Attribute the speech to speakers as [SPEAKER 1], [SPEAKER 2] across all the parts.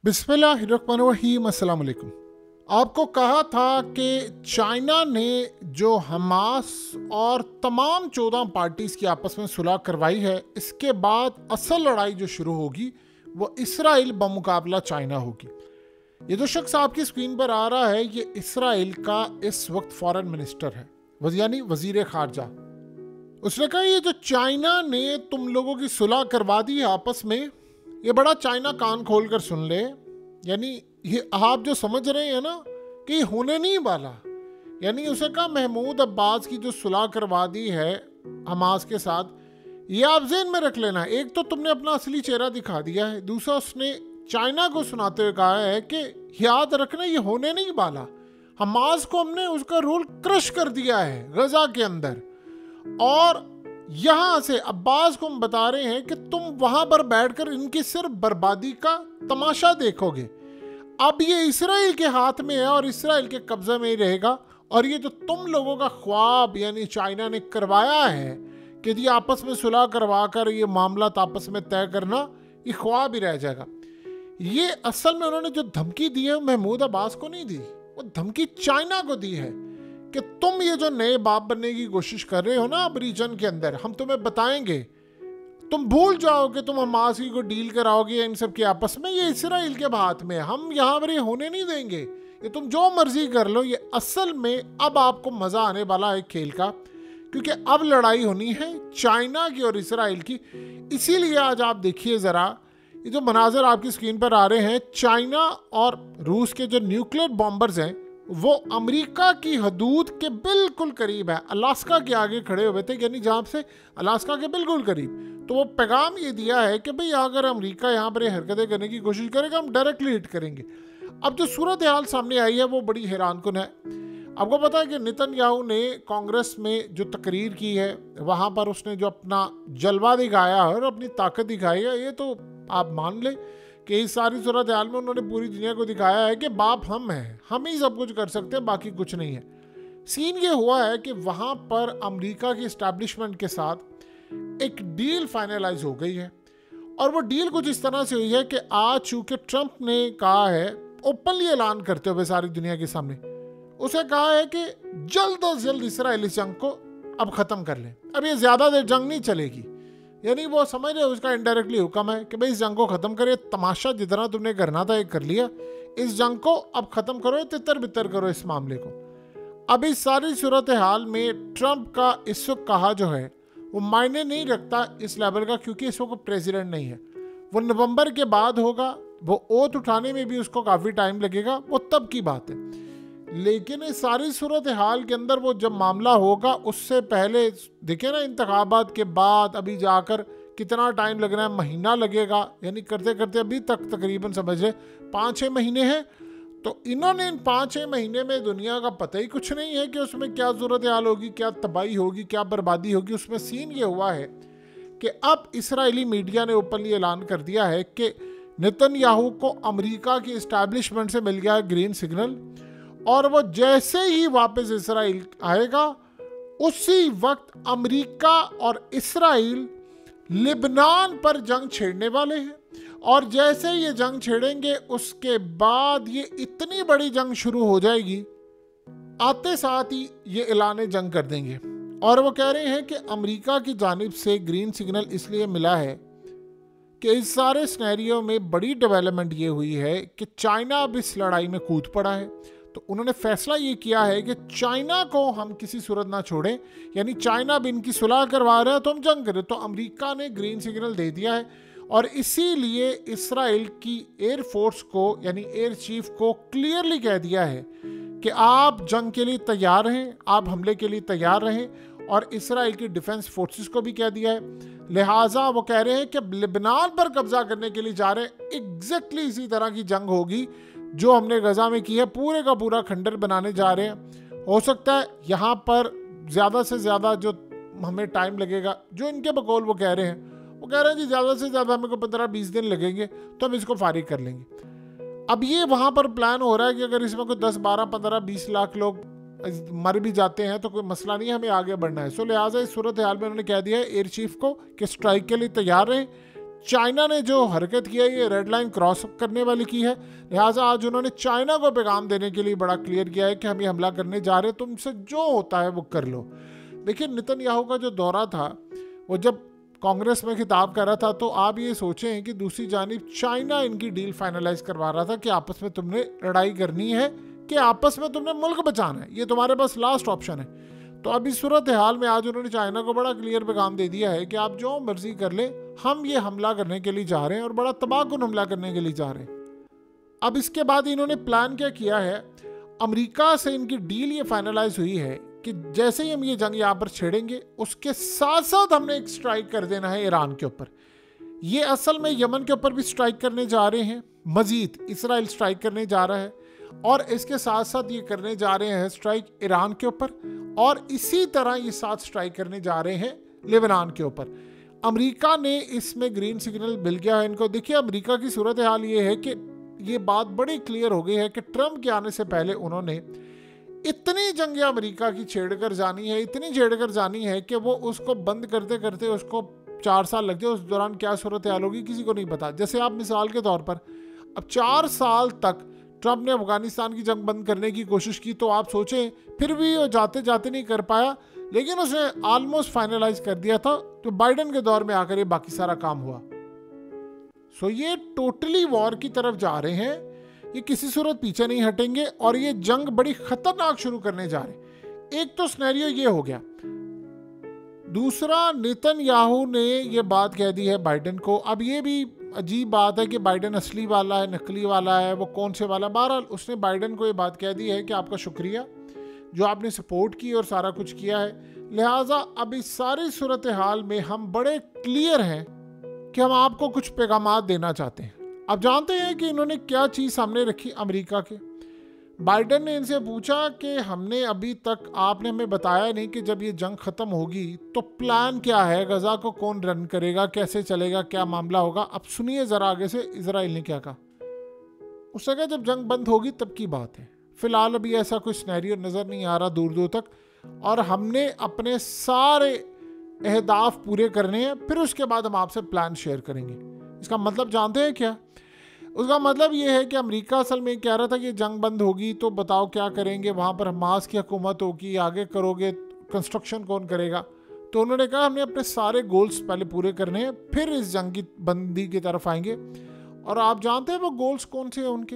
[SPEAKER 1] बिस्मिल्लाहिर्रहमानिर्रहीम। अस्सलाम वालेकुम। आपको कहा था कि चाइना ने जो हमास और तमाम 14 पार्टीज की आपस में सुलह करवाई है, इसके बाद असल लड़ाई जो शुरू होगी वो इसराइल बमुकाबला चाइना होगी। ये जो शख्स आपकी स्क्रीन पर आ रहा है, ये इसराइल का इस वक्त फॉरेन मिनिस्टर है, यानी वजीर खारजा। उसने कहा ये जो चाइना ने तुम लोगों की सुलह करवा दी है आपस में, ये बड़ा चाइना कान खोल कर सुन ले। यानी ये आप जो समझ रहे हैं ना कि ये होने नहीं वाला। यानी उसे कहा महमूद अब्बास की जो सुलह करवा दी है हमास के साथ, ये आप ज़हन में रख लेना। एक तो तुमने अपना असली चेहरा दिखा दिया है, दूसरा उसने चाइना को सुनाते हुए कहा है कि याद रखना ये होने नहीं वाला। हमास को हमने उसका रोल क्रश कर दिया है गजा के अंदर, और यहां से अब्बास को हम बता रहे हैं कि तुम वहां पर बैठकर इनकी सिर्फ बर्बादी का तमाशा देखोगे। अब ये इसराइल के हाथ में है और इसराइल के कब्जे में ही रहेगा। और ये जो तुम लोगों का ख्वाब यानी चाइना ने करवाया है कि जी आपस में सुलह करवा कर ये मामला आपस में तय करना, ये ख्वाब ही रह जाएगा। ये असल में उन्होंने जो धमकी दी है महमूद अब्बास को नहीं दी, वो धमकी चाइना को दी है कि तुम ये जो नए बाप बनने की कोशिश कर रहे हो ना अब रीजन के अंदर, हम तुम्हें बताएंगे, तुम भूल जाओगे तुम हमास की को डील कराओगे इन सब के आपस में, ये इसराइल के हाथ में, हम यहाँ पर ये होने नहीं देंगे, ये तुम जो मर्जी कर लो। ये असल में अब आपको मज़ा आने वाला है खेल का, क्योंकि अब लड़ाई होनी है चाइना की और इसराइल की। इसीलिए आज आप देखिए ज़रा, ये जो मनाजर आपकी स्क्रीन पर आ रहे हैं, चाइना और रूस के जो न्यूक्लियर बॉम्बर्स हैं वो अमेरिका की हदूद के बिल्कुल करीब है, अलास्का के आगे खड़े हुए थे, यानी जहाँ से अलास्का के बिल्कुल करीब। तो वो पैगाम ये दिया है कि भाई अगर अमेरिका यहाँ पर हरकतें करने की कोशिश करेगा हम डायरेक्टली हिट करेंगे। अब जो सूरत हाल सामने आई है वो बड़ी हैरानकुन है। आपको पता है कि नेतन्याहू ने कांग्रेस में जो तकरीर की है वहाँ पर उसने जो अपना जलवा दिखाया है और अपनी ताकत दिखाई है, ये तो आप मान लें कि इस सारी सूरत हाल में उन्होंने पूरी दुनिया को दिखाया है कि बाप हम हैं, हम ही सब कुछ कर सकते हैं, बाकी कुछ नहीं है। सीन ये हुआ है कि वहाँ पर अमेरिका की इस्टेब्लिशमेंट के साथ एक डील फाइनलाइज हो गई है, और वो डील कुछ इस तरह से हुई है कि आज चूँकि ट्रंप ने कहा है, ओपनली ऐलान करते हुए सारी दुनिया के सामने, उसे कहा है कि जल्द अज जल्द इसराइल इस जंग को अब ख़त्म कर लें। अब ये ज़्यादा देर जंग नहीं चलेगी, यानी वो समझ रहे उसका इनडायरेक्टली हुक्म है कि भाई इस जंग को ख़त्म करिए, तमाशा जितना तुमने करना था ये कर लिया, इस जंग को अब ख़त्म करो, तितर बितर करो इस मामले को। अब इस सारी सूरत हाल में ट्रंप का इस वक्त कहा जो है वो मायने नहीं रखता इस लेवल का, क्योंकि इस वक्त प्रेसिडेंट नहीं है, वो नवंबर के बाद होगा, वो ओथ उठाने में भी उसको काफ़ी टाइम लगेगा, वो तब की बात है। लेकिन इस सारी सूरत हाल के अंदर वो जब मामला होगा उससे पहले देखिए ना, इंतखाबात के बाद अभी जाकर कितना टाइम लग रहा है, महीना लगेगा, यानी करते करते अभी तक तकरीबन समझ लें 5-6 महीने हैं। तो इन्होंने इन 5-6 महीने में दुनिया का पता ही कुछ नहीं है कि उसमें क्या सूरत हाल होगी, क्या तबाही होगी, क्या बर्बादी होगी। उसमें सीन ये हुआ है कि अब इसराइली मीडिया ने ओपनली ऐलान कर दिया है कि नेतन्याहू को अमेरिका की इस्टेब्लिशमेंट से मिल गया ग्रीन सिग्नल, और वो जैसे ही वापस इसराइल आएगा उसी वक्त अमेरिका और इसराइल लिबनान पर जंग छेड़ने वाले हैं। और जैसे ये जंग छेड़ेंगे उसके बाद ये इतनी बड़ी जंग शुरू हो जाएगी, आते साथ ही ये ऐलान जंग कर देंगे। और वो कह रहे हैं कि अमेरिका की जानिब से ग्रीन सिग्नल इसलिए मिला है कि इस सारे सिनेरियो में बड़ी डेवलपमेंट ये हुई है कि चाइना अब इस लड़ाई में कूद पड़ा है। तो उन्होंने फैसला ये किया है कि चाइना को हम किसी सूरत ना छोड़ें, यानी चाइना भी इनकी सुलह करवा रहा है तो हम जंग करें। तो अमेरिका ने ग्रीन सिग्नल दे दिया है, और इसीलिए इसराइल की एयर फोर्स को यानी एयर चीफ को क्लियरली कह दिया है कि आप जंग के लिए तैयार रहें, आप हमले के लिए तैयार रहें। और इसराइल की डिफेंस फोर्सेस को भी कह दिया है। लिहाजा वो कह रहे हैं कि लिबनान पर कब्जा करने के लिए जा रहे हैं, एग्जैक्टली इसी तरह की जंग होगी जो हमने गजा में की है, पूरे का पूरा खंडर बनाने जा रहे हैं। हो सकता है यहाँ पर ज़्यादा से ज़्यादा जो हमें टाइम लगेगा, जो इनके बकौल वो कह रहे हैं, वो कह रहे हैं जी ज़्यादा से ज़्यादा हमें को 15-20 दिन लगेंगे तो हम इसको फारिग कर लेंगे। अब ये वहाँ पर प्लान हो रहा है कि अगर इसमें कोई 10, 12, 15, 20 लाख लोग मर भी जाते हैं तो कोई मसला नहीं है, हमें आगे बढ़ना है। सो लिहाजा इस सूरत हाल में उन्होंने कह दिया है एयर चीफ को कि स्ट्राइक के लिए तैयार रहें। चाइना ने जो हरकत किया ये रेड लाइन क्रॉस करने वाली की है, लिहाजा आज उन्होंने चाइना को पैगाम देने के लिए बड़ा क्लियर किया है कि हम ये हमला करने जा रहे हैं, तुमसे जो होता है वो कर लो। देखिए नेतन्याहू का जो दौरा था वो जब कांग्रेस में खिताब कर रहा था, तो आप ये सोचें कि दूसरी जानिब चाइना इनकी डील फाइनलाइज करवा रहा था कि आपस में तुमने लड़ाई करनी है कि आपस में तुमने मुल्क बचाना है, ये तुम्हारे पास लास्ट ऑप्शन है। तो अब इस सूरत हाल में आज उन्होंने चाइना को बड़ा क्लियर पैगाम दे दिया है कि आप जो मर्जी कर ले, हम ये हमला करने के लिए जा रहे हैं और बड़ा तबाहकुन हमला करने के लिए जा रहे हैं। अब इसके बाद इन्होंने प्लान क्या किया है, अमेरिका से इनकी डील ये फाइनलाइज हुई है कि जैसे ही हम ये जंग यहाँ पर छेड़ेंगे उसके साथ साथ हमने एक स्ट्राइक कर देना है ईरान के ऊपर। ये असल में यमन के ऊपर भी स्ट्राइक करने जा रहे हैं, मजीद इसराइल स्ट्राइक करने जा रहा है और इसके साथ साथ ये करने जा रहे हैं स्ट्राइक ईरान के ऊपर, और इसी तरह ये साथ स्ट्राइक करने जा रहे हैं लेबनान के ऊपर। अमेरिका ने इसमें ग्रीन सिग्नल मिल गया है इनको। देखिए अमेरिका की सूरत हाल ये है कि ये बात बड़ी क्लियर हो गई है कि ट्रंप के आने से पहले उन्होंने इतनी जंगें अमेरिका की छेड़कर जानी है, इतनी छेड़कर जानी है कि वो उसको बंद करते करते उसको 4 साल लग जाए। उस दौरान क्या सूरत हाल होगी किसी को नहीं पता। जैसे आप मिसाल के तौर पर अब 4 साल तक ट्रंप ने अफगानिस्तान की जंग बंद करने की कोशिश की, तो आप सोचें फिर भी वो जाते जाते नहीं कर पाया, लेकिन उसने ऑलमोस्ट फाइनलाइज कर दिया था। तो बाइडेन के दौर में आकर ये बाकी सारा काम हुआ। सो ये टोटली वॉर की तरफ जा रहे हैं, ये किसी सूरत पीछे नहीं हटेंगे और ये जंग बड़ी खतरनाक शुरू करने जा रहे हैं। एक तो सिनेरियो ये हो गया, दूसरा नेतन्याहू ने ये बात कह दी है बाइडेन को। अब ये भी अजीब बात है कि बाइडेन असली वाला है नकली वाला है, वो कौन से वाला। बहरहाल उसने बाइडेन को ये बात कह दी है कि आपका शुक्रिया जो आपने सपोर्ट की और सारा कुछ किया है। लिहाजा अब इस सारी सूरत हाल में हम बड़े क्लियर हैं कि हम आपको कुछ पैगाम देना चाहते हैं। अब जानते हैं कि इन्होंने क्या चीज़ सामने रखी अमेरिका के। बाइडेन ने इनसे पूछा कि हमने अभी तक आपने हमें बताया नहीं कि जब ये जंग ख़त्म होगी तो प्लान क्या है, गज़ा को कौन रन करेगा, कैसे चलेगा, क्या मामला होगा। अब सुनिए ज़रा आगे से इजराइल ने क्या कहा। उसने कहा जब जंग बंद होगी तब की बात है, फ़िलहाल अभी ऐसा कोई सिनेरियो नज़र नहीं आ रहा दूर दूर तक, और हमने अपने सारे अहदाफ पूरे करने हैं, फिर उसके बाद हम आपसे प्लान शेयर करेंगे। इसका मतलब जानते हैं क्या? उसका मतलब ये है कि अमेरिका असल में कह रहा था कि जंग बंद होगी तो बताओ क्या करेंगे, वहाँ पर हमास की हुकूमत होगी, आगे करोगे, कंस्ट्रक्शन कौन करेगा। तो उन्होंने कहा हमने अपने सारे गोल्स पहले पूरे करने हैं, फिर इस जंग की बंदी की तरफ आएंगे। और आप जानते हैं वो गोल्स कौन से हैं उनके?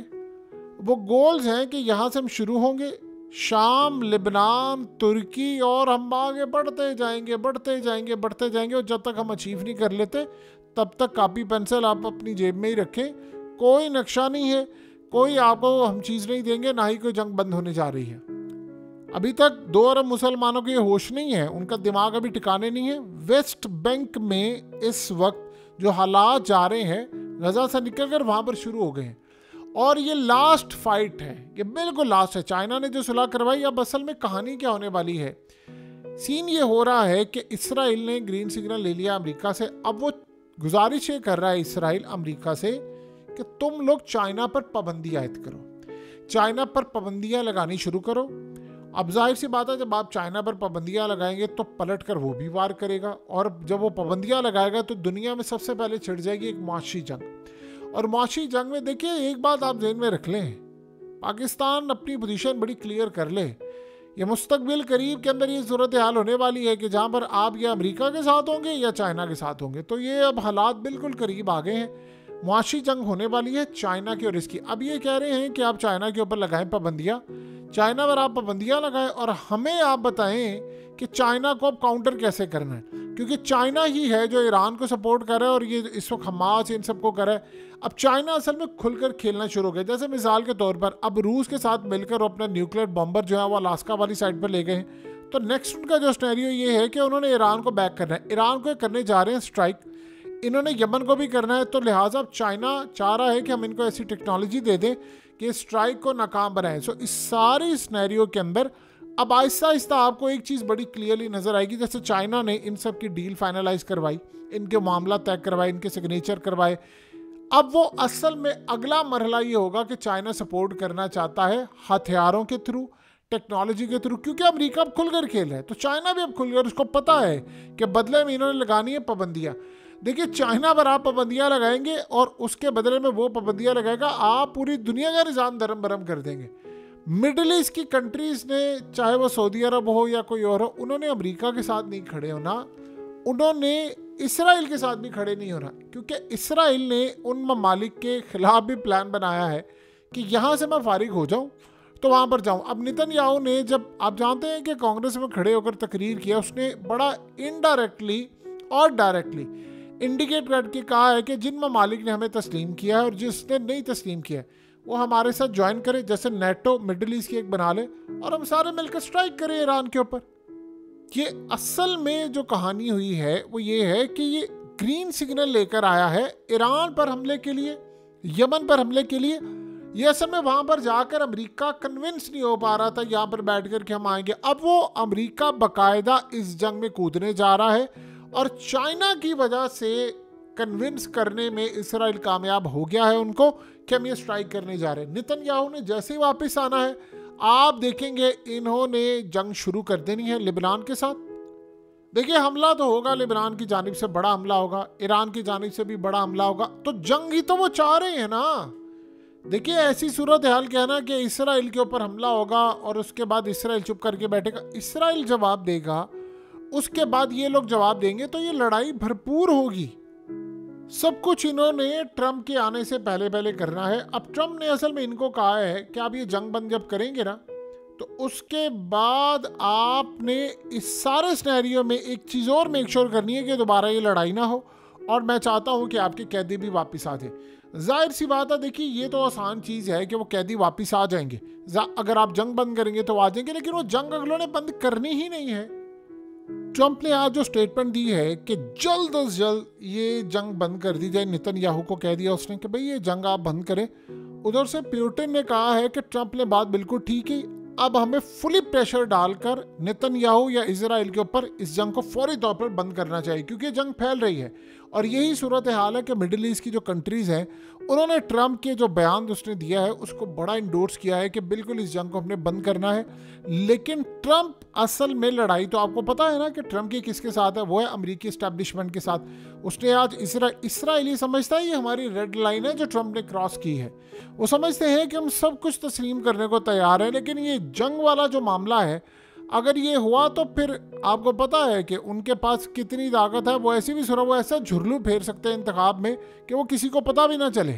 [SPEAKER 1] वो गोल्स हैं कि यहाँ से हम शुरू होंगे, शाम, लेबनान, तुर्की, और हम आगे बढ़ते जाएंगे बढ़ते जाएंगे बढ़ते जाएंगे, और जब तक हम अचीव नहीं कर लेते तब तक कापी पेंसिल आप अपनी जेब में ही रखें। कोई नक्शा नहीं है, कोई आपको हम चीज़ नहीं देंगे, ना ही कोई जंग बंद होने जा रही है। अभी तक 2 अरब मुसलमानों के होश नहीं है, उनका दिमाग अभी ठिकाने नहीं है। वेस्ट बैंक में इस वक्त जो हालात जा रहे हैं, गजा से निकलकर वहाँ पर शुरू हो गए हैं, और ये लास्ट फाइट है, ये बिल्कुल लास्ट है। चाइना ने जो सुलह करवाई, अब असल में कहानी क्या होने वाली है। सीन ये हो रहा है कि इसराइल ने ग्रीन सिग्नल ले लिया अमेरिका से। अब वो गुजारिश ये कर रहा है इसराइल अमेरिका से कि तुम लोग चाइना पर पाबंदी आयद करो, चाइना पर पाबंदियां लगानी शुरू करो। अब जाहिर सी बात है जब आप चाइना पर पाबंदियां लगाएंगे तो पलट कर वो भी वार करेगा, और जब वो पाबंदियां लगाएगा तो दुनिया में सबसे पहले छिड़ जाएगी एक मुआशी जंग। और मुआशी जंग में देखिए एक बात आप ज़हन में रख लें, पाकिस्तान अपनी पोजीशन बड़ी क्लियर कर ले। ये मुस्तकबिल करीब के अंदर ये सूरत हाल होने वाली है कि जहाँ पर आप या अमेरिका के साथ होंगे या चाइना के साथ होंगे। तो ये अब हालात बिल्कुल करीब आ गए हैं, मुआशी जंग होने वाली है चाइना की और इसकी। अब ये कह रहे हैं कि आप चाइना के ऊपर लगाएं पाबंदियां, चाइना पर आप पाबंदियां लगाएं, और हमें आप बताएं कि चाइना को अब काउंटर कैसे करना है, क्योंकि चाइना ही है जो ईरान को सपोर्ट कर रहा है और ये इस वक्त हमास इन सबको कर रहा है। अब चाइना असल में खुलकर खेलना शुरू हो गया। जैसे मिसाल के तौर पर अब रूस के साथ मिलकर अपना न्यूक्लियर बॉम्बर जो है वो अलास्का वाली साइड पर ले गए हैं। तो नेक्स्ट उनका जो सिनेरियो ये है कि उन्होंने ईरान को बैक करना है, ईरान को करने जा रहे हैं स्ट्राइक, इन्होंने यमन को भी करना है। तो लिहाजा अब चाइना चाह रहा है कि हम इनको ऐसी टेक्नोलॉजी दे दें कि स्ट्राइक को नाकाम बनाएं। सो इस सारी सिनेरियो के अंदर अब आहिस्ता आहिस्ता आपको एक चीज़ बड़ी क्लियरली नज़र आएगी। जैसे चाइना ने इन सब की डील फाइनलाइज करवाई, इनके मामला तय करवाए, इनके सिग्नेचर करवाए। अब वो असल में अगला मरहला ये होगा कि चाइना सपोर्ट करना चाहता है हथियारों के थ्रू, टेक्नोलॉजी के थ्रू, क्योंकि अमेरिका अब खुलकर खेल है तो चाइना भी अब खुलकर, उसको पता है कि बदले में इन्होंने लगानी है पाबंदियाँ। देखिए, चाइना पर आप पाबंदियां लगाएंगे और उसके बदले में वो पाबंदियां लगाएगा, आप पूरी दुनिया का निज़ाम धर्म भरम कर देंगे। मिडिल ईस्ट की कंट्रीज ने, चाहे वो सऊदी अरब हो या कोई और हो, उन्होंने अमेरिका के साथ नहीं खड़े होना, उन्होंने इसराइल के साथ भी खड़े नहीं होना, क्योंकि इसराइल ने उन ममालिक के खिलाफ भी प्लान बनाया है कि यहाँ से मैं फारिग हो जाऊँ तो वहाँ पर जाऊँ। अब नेतन्याहू ने, जब आप जानते हैं कि कांग्रेस में खड़े होकर तकरीर किया, उसने बड़ा इनडायरेक्टली और डायरेक्टली इंडिकेट करके कहा है कि जिन ममालिक ने हमें तस्लीम किया है और जिसने नहीं तस्लीम किया है वो हमारे साथ ज्वाइन करे, जैसे नेटो मिडिल ईस्ट की एक बना ले और हम सारे मिलकर स्ट्राइक करें ईरान के ऊपर। ये असल में जो कहानी हुई है वो ये है कि ये ग्रीन सिग्नल लेकर आया है ईरान पर हमले के लिए, यमन पर हमले के लिए। ये असल में वहाँ पर जाकर अमेरिका कन्विंस नहीं हो पा रहा था यहाँ पर बैठ कर के हम आएंगे। अब वो अमेरिका बाकायदा इस जंग में कूदने जा रहा है और चाइना की वजह से कन्विंस करने में इसराइल कामयाब हो गया है उनको कि हम ये स्ट्राइक करने जा रहे हैं। नेतन्याहू ने जैसे ही वापस आना है, आप देखेंगे इन्होंने जंग शुरू कर देनी है लेबनान के साथ। देखिए, हमला तो होगा, लेबनान की जानिब से बड़ा हमला होगा, ईरान की जानिब से भी बड़ा हमला होगा, तो जंग ही तो वो चाह रहे हैं ना। देखिए, ऐसी सूरत हाल कहना कि इसराइल के ऊपर हमला होगा और उसके बाद इसराइल चुप करके बैठेगा, इसराइल जवाब देगा, उसके बाद ये लोग जवाब देंगे, तो ये लड़ाई भरपूर होगी। सब कुछ इन्होंने ट्रंप के आने से पहले पहले करना है। अब ट्रंप ने असल में इनको कहा है कि आप ये जंग बंद जब करेंगे ना, तो उसके बाद आपने इस सारे सिनेरियो में एक चीज़ और मेक श्योर करनी है कि दोबारा ये लड़ाई ना हो, और मैं चाहता हूँ कि आपके कैदी भी वापस आ जाए। जाहिर सी बात है, देखिए ये तो आसान चीज़ है कि वो कैदी वापस आ जाएंगे, अगर आप जंग बंद करेंगे तो आ जाएंगे, लेकिन वो जंग अगलों ने बंद करनी ही नहीं है। ट्रंप ने आज जो स्टेटमेंट दी है कि जल्द अज जल्द ये जंग बंद कर दी जाए, नेतन्याहू को कह दिया उसने कि भाई ये जंग आप बंद करें। उधर से पुतिन ने कहा है कि ट्रंप ने बात बिल्कुल ठीक की, अब हमें फुली प्रेशर डालकर नेतन्याहू या इजराइल के ऊपर इस जंग को फौरी तौर पर बंद करना चाहिए, क्योंकि ये जंग फैल रही है। और यही सूरत हाल है कि मिडिल ईस्ट की जो कंट्रीज़ हैं, उन्होंने ट्रंप के जो बयान उसने दिया है उसको बड़ा इंडोर्स किया है कि बिल्कुल इस जंग को हमने बंद करना है। लेकिन ट्रंप असल में लड़ाई तो आपको पता है ना कि ट्रंप की किसके साथ है, वो है अमेरिकी इस्टेब्लिशमेंट के साथ। उसने आज इसराइली समझता है ये हमारी रेड लाइन है जो ट्रंप ने क्रॉस की है। वो समझते हैं कि हम सब कुछ तस्लीम करने को तैयार हैं, लेकिन ये जंग वाला जो मामला है, अगर ये हुआ तो फिर आपको पता है कि उनके पास कितनी ताकत है। वो ऐसी भी सुरा, वो ऐसा झुरलू फेर सकते हैं इंतखाब में कि वो किसी को पता भी ना चले।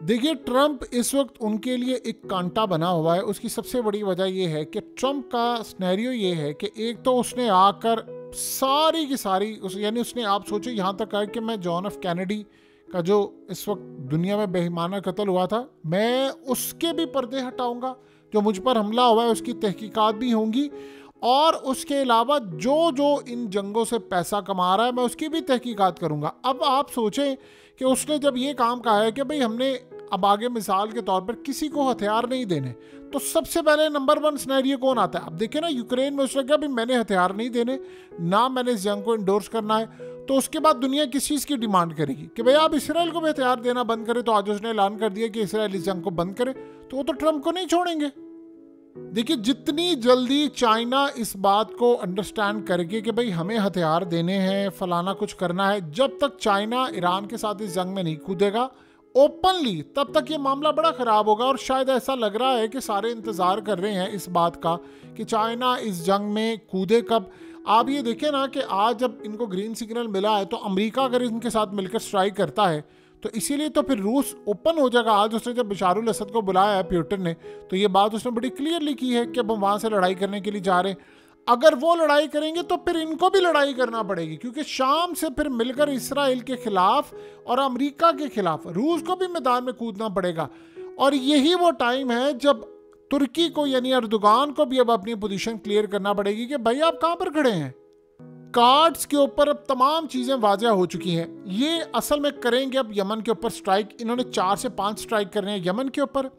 [SPEAKER 1] देखिए, ट्रंप इस वक्त उनके लिए एक कांटा बना हुआ है। उसकी सबसे बड़ी वजह यह है कि ट्रंप का सिनेरियो ये है कि एक तो उसने आकर सारी की सारी यानी उसने, आप सोचो यहाँ तक आए कि मैं जॉन एफ कैनेडी का जो इस वक्त दुनिया में बेईमाना कत्ल हुआ था, मैं उसके भी पर्दे हटाऊंगा, जो मुझ पर हमला हुआ है उसकी तहकीकात भी होंगी, और उसके अलावा जो जो इन जंगों से पैसा कमा रहा है मैं उसकी भी तहकीकात करूंगा। अब आप सोचें कि उसने जब ये काम कहा है कि भाई हमने अब आगे मिसाल के तौर पर किसी को हथियार नहीं देने, तो सबसे पहले नंबर 1 सिनेरियो कौन आता है? अब देखिए ना, यूक्रेन में उसने कहा भाई मैंने हथियार नहीं देने, ना मैंने इस जंग को इंडोर्स करना है। तो उसके बाद दुनिया किस चीज़ की डिमांड करेगी कि भाई आप इसराइल को भी हथियार देना बंद करें। तो आज उसने ऐलान कर दिया कि इसराइल इस जंग को बंद करे, तो वो तो ट्रंप को नहीं छोड़ेंगे। देखिए, जितनी जल्दी चाइना इस बात को अंडरस्टैंड करके कि भाई हमें हथियार देने हैं, फलाना कुछ करना है, जब तक चाइना ईरान के साथ इस जंग में नहीं कूदेगा ओपनली, तब तक ये मामला बड़ा ख़राब होगा। और शायद ऐसा लग रहा है कि सारे इंतज़ार कर रहे हैं इस बात का कि चाइना इस जंग में कूदे कब। आप ये देखें ना कि आज जब इनको ग्रीन सिग्नल मिला है, तो अमेरिका अगर इनके साथ मिलकर स्ट्राइक करता है तो इसीलिए तो फिर रूस ओपन हो जाएगा। आज उसने जब बशारुल असद को बुलाया है पुतिन ने, तो ये बात उसने बड़ी क्लियरली की है कि अब हम वहाँ से लड़ाई करने के लिए जा रहे हैं। अगर वो लड़ाई करेंगे तो फिर इनको भी लड़ाई करना पड़ेगी, क्योंकि शाम से फिर मिलकर इसराइल के खिलाफ और अमेरिका के खिलाफ रूस को भी मैदान में कूदना पड़ेगा। और यही वो टाइम है जब तुर्की को यानी अर्दोगान को भी अब अपनी पोजीशन क्लियर करना पड़ेगी कि भाई आप कहाँ पर खड़े हैं। कार्ड्स के ऊपर अब तमाम चीज़ें वाज़ह हो चुकी हैं। ये असल में करेंगे अब यमन के ऊपर स्ट्राइक। इन्होंने 4 से 5 स्ट्राइक करने हैं यमन के ऊपर।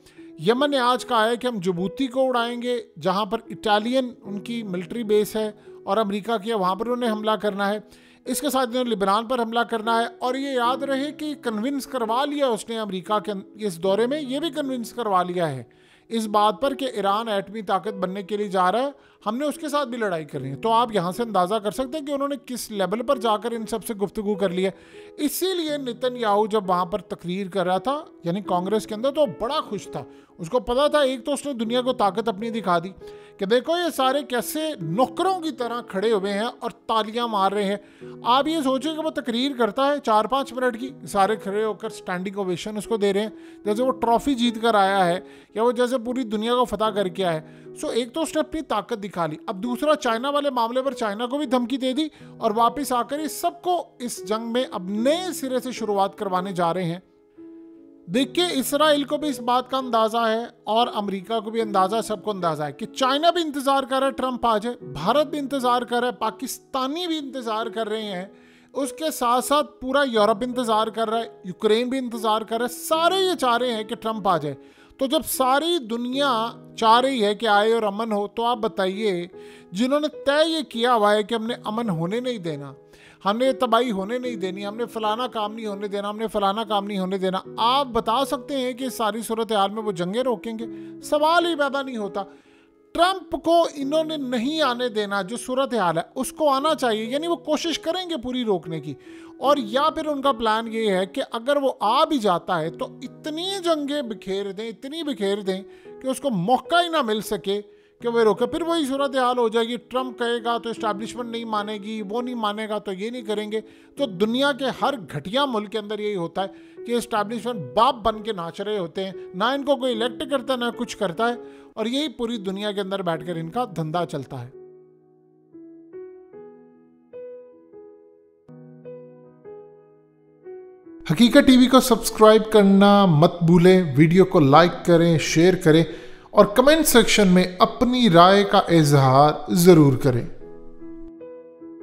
[SPEAKER 1] यमन ने आज कहा है कि हम जिबूती को उड़ाएंगे, जहां पर इटालियन उनकी मिलिट्री बेस है, और अमेरिका की है, वहां पर उन्हें हमला करना है। इसके साथ इन्होंने लिबनान पर हमला करना है। और ये याद रहे कि कन्विंस करवा लिया उसने अमेरिका के इस दौरे में, ये भी कन्विंस करवा लिया है इस बात पर कि ईरान एटमी ताकत बनने के लिए जा रहा है। हमने उसके साथ भी लड़ाई करनी है। तो आप यहाँ से अंदाज़ा कर सकते हैं कि उन्होंने किस लेवल पर जाकर इन सब से गुफ्तगू कर ली है। इसीलिए नेतन्याहू जब वहाँ पर तकरीर कर रहा था यानी कांग्रेस के अंदर, तो बड़ा खुश था। उसको पता था, एक तो उसने दुनिया को ताकत अपनी दिखा दी कि देखो ये सारे कैसे नौकरों की तरह खड़े हुए हैं और तालियां मार रहे हैं। आप ये सोचिए कि वो तकरीर करता है 4-5 मिनट की, सारे खड़े होकर स्टैंडिंग ओवेशन उसको दे रहे हैं जैसे वो ट्रॉफी जीत कर आया है या वो जैसे पूरी दुनिया को फतह करके आया है। सो एक तो उसने अपनी ताकत दिखा ली। अब दूसरा, चाइना वाले मामले पर चाइना को भी धमकी दे दी और वापस आकर इस सबको इस जंग में अब नए सिरे से शुरुआत करवाने जा रहे हैं। देखिए, इसराइल को भी इस बात का अंदाजा है और अमेरिका को भी अंदाजा, सबको अंदाजा है कि चाइना भी इंतजार कर रहा है ट्रंप आ जाए, भारत भी इंतजार कर रहा है, पाकिस्तानी भी इंतजार कर रहे हैं, उसके साथ साथ पूरा यूरोप इंतजार कर रहा है, यूक्रेन भी इंतजार कर रहा है। सारे ये चाह रहे हैं कि ट्रंप आ जाए। तो जब सारी दुनिया चाह रही है कि आए और अमन हो, तो आप बताइए, जिन्होंने तय ये किया हुआ है कि हमने अमन होने नहीं देना, हमने तबाही होने नहीं देनी, हमने फलाना काम नहीं होने देना, हमने फलाना काम नहीं होने देना, आप बता सकते हैं कि सारी सूरत हाल में वो जंगें रोकेंगे? सवाल ही पैदा नहीं होता। ट्रंप को इन्होंने नहीं आने देना, जो सूरत हाल है उसको आना चाहिए, यानी वो कोशिश करेंगे पूरी रोकने की। और या फिर उनका प्लान ये है कि अगर वो आ भी जाता है तो इतनी जंगें बिखेर दें, इतनी बिखेर दें कि उसको मौका ही ना मिल सके कि वो रोके। फिर वही सूरत हाल हो जाएगी, ट्रंप कहेगा तो इस्टेब्लिशमेंट नहीं मानेगी, वो नहीं मानेगा तो ये नहीं करेंगे। तो दुनिया के हर घटिया मुल्क के अंदर यही होता है कि इस्टेब्लिशमेंट बाप बन के नाच रहे होते हैं, ना इनको कोई इलेक्ट करता ना कुछ करता है, और यही पूरी दुनिया के अंदर बैठकर इनका धंधा चलता है। हकीकत टीवी को सब्सक्राइब करना मत भूलें, वीडियो को लाइक करें, शेयर करें और कमेंट सेक्शन में अपनी राय का इजहार ज़रूर करें।